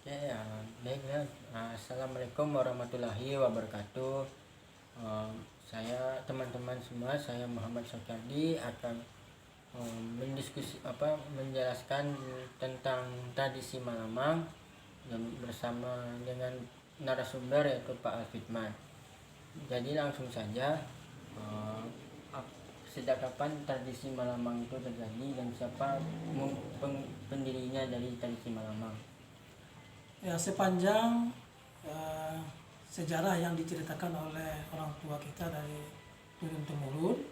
Oke, ya, baik ya. Assalamualaikum warahmatullahi wabarakatuh. Saya teman-teman semua, saya Muhammad Sokardi akan menjelaskan tentang tradisi Malamang dan bersama dengan narasumber yaitu Pak Alfitman. Jadi langsung saja, eh, sejak kapan tradisi Malamang itu terjadi dan siapa pendirinya dari tradisi Malamang? Ya, sepanjang sejarah yang diceritakan oleh orang tua kita dari turun temurun,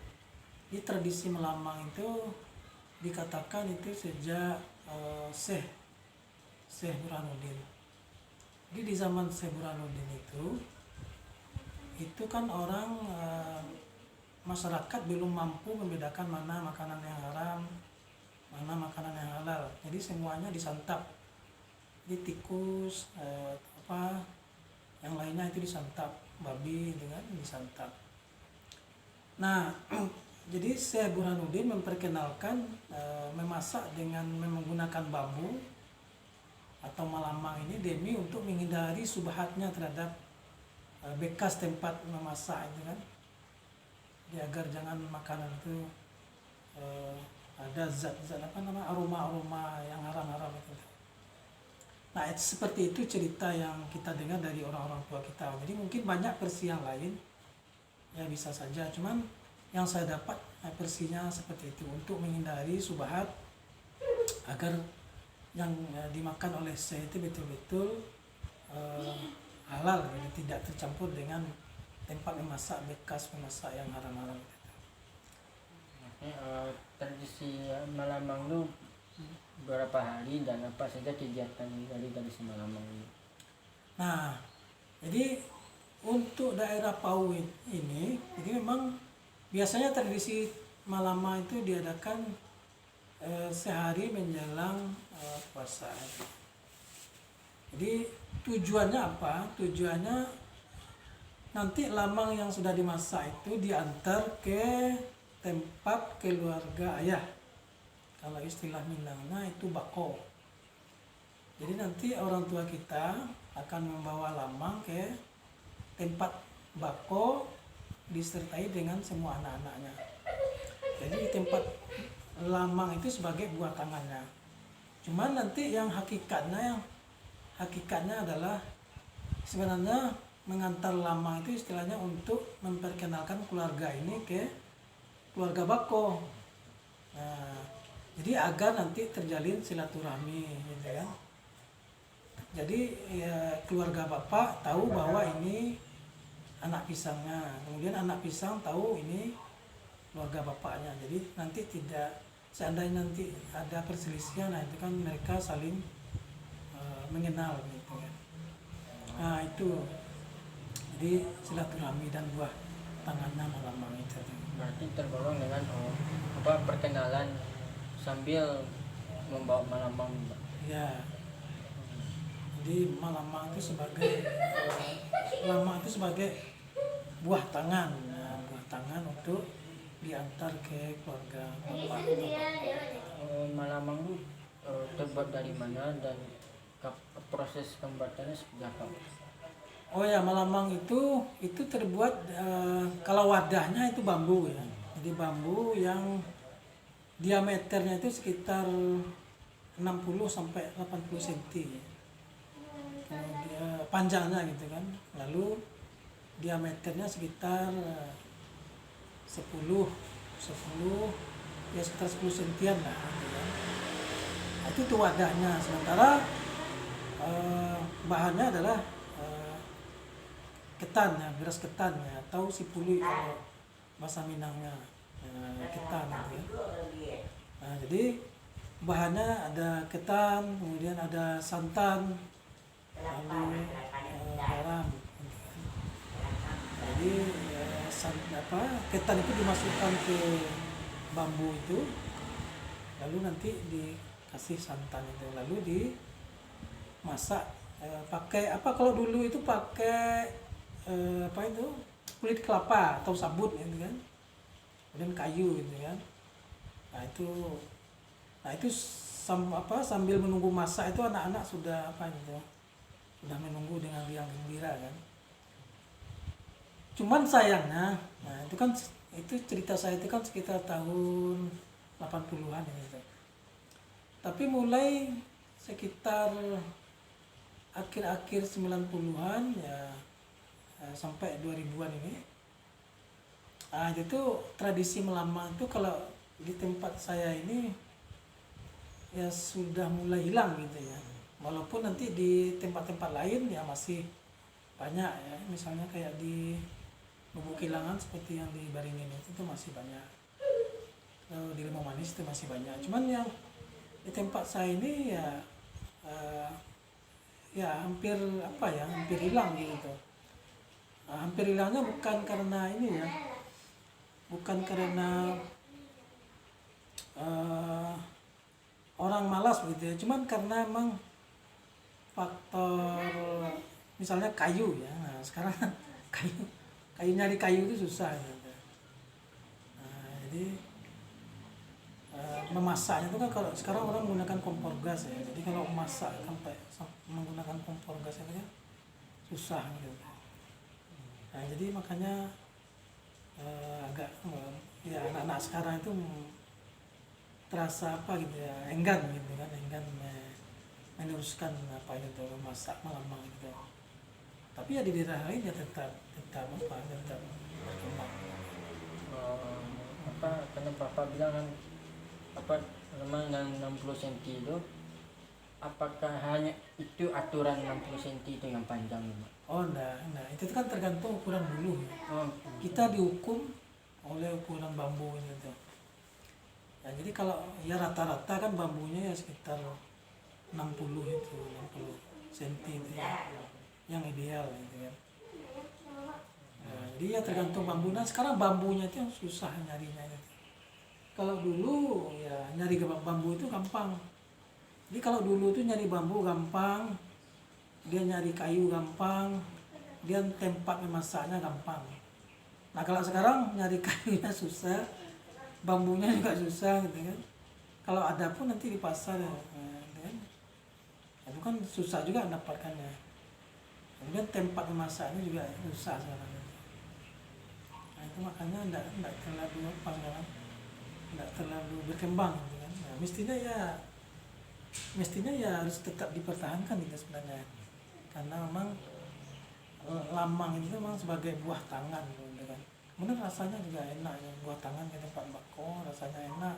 di tradisi Melamang itu dikatakan itu sejak Syekh Burhanuddin. Jadi di zaman Syekh Burhanuddin itu kan orang masyarakat belum mampu membedakan mana makanan yang haram, mana makanan yang halal. Jadi semuanya disantap. Jadi tikus yang lainnya itu disantap, babi dengan disantap. Nah, jadi Syekh Burhanuddin memperkenalkan memasak dengan menggunakan bambu atau malamang ini demi untuk menghindari subhatnya terhadap bekas tempat memasak itu kan. Jadi agar jangan makanan itu ada zat-zat aroma-aroma yang haram-haram itu. Nah, seperti itu cerita yang kita dengar dari orang-orang tua kita. Jadi mungkin banyak versi yang lain, ya bisa saja. Cuman yang saya dapat versinya seperti itu untuk menghindari subhat agar yang dimakan oleh saya itu betul-betul halal, jadi tidak tercampur dengan tempat memasak bekas memasak yang haram-haram. Tradisi Malamang itu berapa hari dan apa saja kegiatan dari tradisi Malamang ini? Nah, jadi untuk daerah Pau ini, jadi memang biasanya tradisi Malamang itu diadakan sehari menjelang puasa. Jadi tujuannya apa? Tujuannya nanti lamang yang sudah dimasak itu diantar ke tempat keluarga ayah. Kalau istilah Minangnya itu bako. Jadi nanti orang tua kita akan membawa lamang ke tempat bako disertai dengan semua anak-anaknya. Jadi tempat lamang itu sebagai buah tangannya. Cuman nanti yang hakikatnya adalah sebenarnya mengantar lamang itu istilahnya untuk memperkenalkan keluarga ini ke keluarga bako. Nah, jadi agar nanti terjalin silaturahmi gitu kan. Jadi ya, keluarga bapak tahu bahwa ini anak pisangnya, kemudian anak pisang tahu ini keluarga bapaknya. Jadi nanti tidak, seandainya nanti ada perselisihan, nah itu kan mereka saling mengenal gitu kan. Nah itu, jadi silaturahmi dan buah tangannya Malamang itu. Berarti tergolong dengan perkenalan sambil membawa Malamang. Ya. Jadi Malamang itu sebagai buah tangan, buah tangan untuk diantar ke keluarga bapak. Malamang itu terbuat dari mana dan proses pembuatannya seperti apa? Oh ya, Malamang itu terbuat kalau wadahnya itu bambu ya. Jadi bambu yang diameternya itu sekitar 60 sampai 80 cm. Kemudian panjangnya gitu kan. Lalu diameternya sekitar 10 ya sekitar 10 cm lah gitu kan. Nah, itu tuh wadahnya. Sementara bahannya adalah ketan ya, beras ketan ya, atau sipuli kalau bahasa Minangnya, ketan gitu ya. Nah, jadi bahannya ada ketan, kemudian ada santan, lalu garam gitu kan. Jadi ketan itu dimasukkan ke bambu itu, lalu nanti dikasih santan itu, lalu dimasak pakai kalau dulu itu pakai kulit kelapa atau sabut gitu kan, kemudian kayu gitu kan. Nah itu sambil menunggu masak itu anak-anak sudah udah menunggu dengan riang gembira kan. Cuman sayangnya, nah itu kan, itu cerita saya itu kan sekitar tahun 80-an gitu. Tapi mulai sekitar akhir-akhir 90-an ya, sampai 2000-an ini, itu tuh tradisi melamang itu kalau di tempat saya ini ya sudah mulai hilang gitu ya. Walaupun nanti di tempat-tempat lain ya masih banyak ya, misalnya kayak di Lubuk Kilangan seperti yang di Baringin itu masih banyak. Kalau di Limau Manis itu masih banyak. Cuman yang di tempat saya ini ya, ya hampir apa ya, hampir hilang gitu. Hampir hilangnya bukan karena ini ya, bukan karena orang malas begitu ya, cuman karena emang faktor misalnya kayu ya. Nah sekarang kayu nyari kayu itu susah gitu. Nah, jadi memasaknya itu kan kalau sekarang orang menggunakan kompor gas ya, jadi kalau memasak sampai menggunakan kompor gas itu kan susah gitu. Nah jadi makanya agak ya anak-anak sekarang itu terasa apa gitu ya, enggan gitu kan, enggan meneruskan apa itu memasak melamang gitu. Tapi ya di daerah lain ya tetap berkembang. Apa karena Bapak bilang kan apa lemang yang 60 cm itu, apakah hanya itu aturan 60 cm itu yang panjang, Pak? Oh enggak, itu kan tergantung ukuran bulu ya. Oh, Kita dihukum oleh ukuran bambu gitu. Ya, jadi kalau ya rata-rata kan bambunya ya sekitar 60 cm itu ya, yang ideal gitu kan. Nah, jadi ya tergantung bambu. Nah sekarang bambunya itu yang susah nyarinya gitu. Kalau dulu ya nyari bambu itu gampang. Jadi kalau dulu tuh nyari bambu gampang, dia nyari kayu gampang, dia tempat memasaknya gampang. Nah kalau sekarang nyari kayunya susah, bambunya juga susah gitu kan. Kalau ada pun nanti di pasar ya, gitu kan. Itu kan susah juga mendapatkannya. Kemudian tempat memasaknya juga susah sekarang. Nah itu makanya enggak terlalu apa sekarang, enggak terlalu berkembang gitu kan. Nah, mestinya ya harus tetap dipertahankan itu sebenarnya, karena memang lamang itu memang sebagai buah tangan gitu kan. Kemudian rasanya juga enak ya, buah tangan ke tempat bako rasanya enak.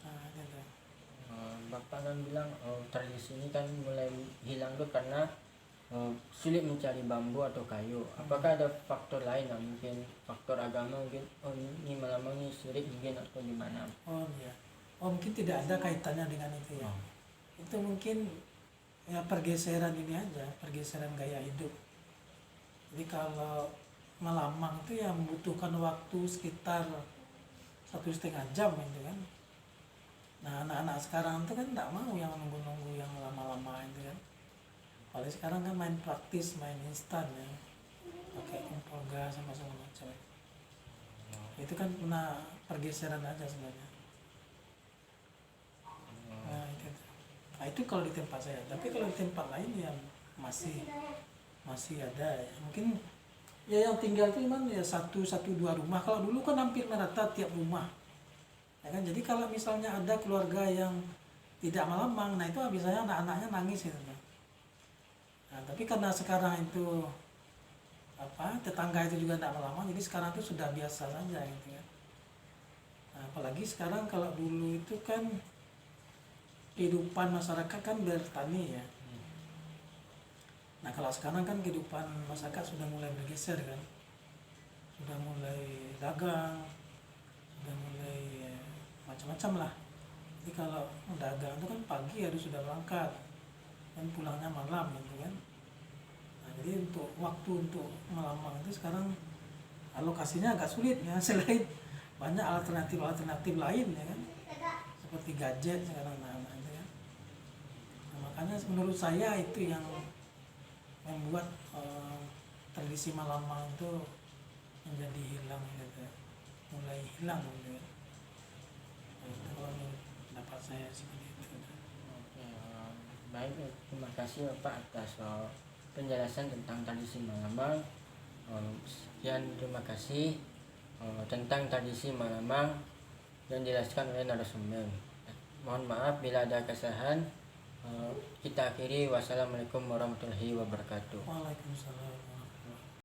Nah gitu. Bapak kan bilang tradisi ini kan mulai hilang tuh karena sulit mencari bambu atau kayu. Apakah ada faktor lain, mungkin faktor agama, mungkin ini melamang ini sulit mungkin atau gimana? Oh iya. Oh mungkin tidak ada kaitannya dengan itu ya. Itu mungkin ya pergeseran ini aja, pergeseran gaya hidup. Jadi kalau melamang itu ya membutuhkan waktu sekitar 1,5 jam gitu kan. Nah anak-anak sekarang itu kan tidak mau yang nunggu-nunggu yang lama-lama itu kan. Kalau sekarang kan main praktis, main instan ya, pakai kompor gas sama segala macam. Itu kan pernah pergeseran aja sebenarnya. Nah itu kalau di tempat saya. Tapi kalau di tempat lain ya masih ada ya. Mungkin ya yang tinggal itu cuman ya satu dua rumah. Kalau dulu kan hampir merata tiap rumah. Ya kan, jadi kalau misalnya ada keluarga yang tidak melamang, nah itu biasanya anak-anaknya nangis gitu. Nah, tapi karena sekarang itu tetangga itu juga tidak melamang, jadi sekarang itu sudah biasa saja gitu ya. Nah, apalagi sekarang kalau dulu itu kan kehidupan masyarakat kan bertani ya. Nah kalau sekarang kan kehidupan masyarakat sudah mulai bergeser kan, sudah mulai dagang, sudah mulai macam-macam lah. Jadi kalau dagang itu kan pagi harus sudah berangkat dan pulangnya malam gitu kan. Nah jadi untuk waktu untuk melamang itu sekarang alokasinya agak sulit ya, selain banyak alternatif lain ya kan, seperti gadget sekarang anak-anak itu kan. Nah, makanya menurut saya itu yang membuat tradisi melamang itu menjadi hilang gitu, mulai hilang gitu. Nah, itu kalau menurut pendapat saya seperti itu. Oke, baik terima kasih Bapak atas penjelasan tentang tradisi Malamang. Sekian, terima kasih tentang tradisi Malamang yang dijelaskan oleh narasumber. Mohon maaf bila ada kesalahan. Kita akhiri. Wassalamualaikum warahmatullahi wabarakatuh. Waalaikumsalam.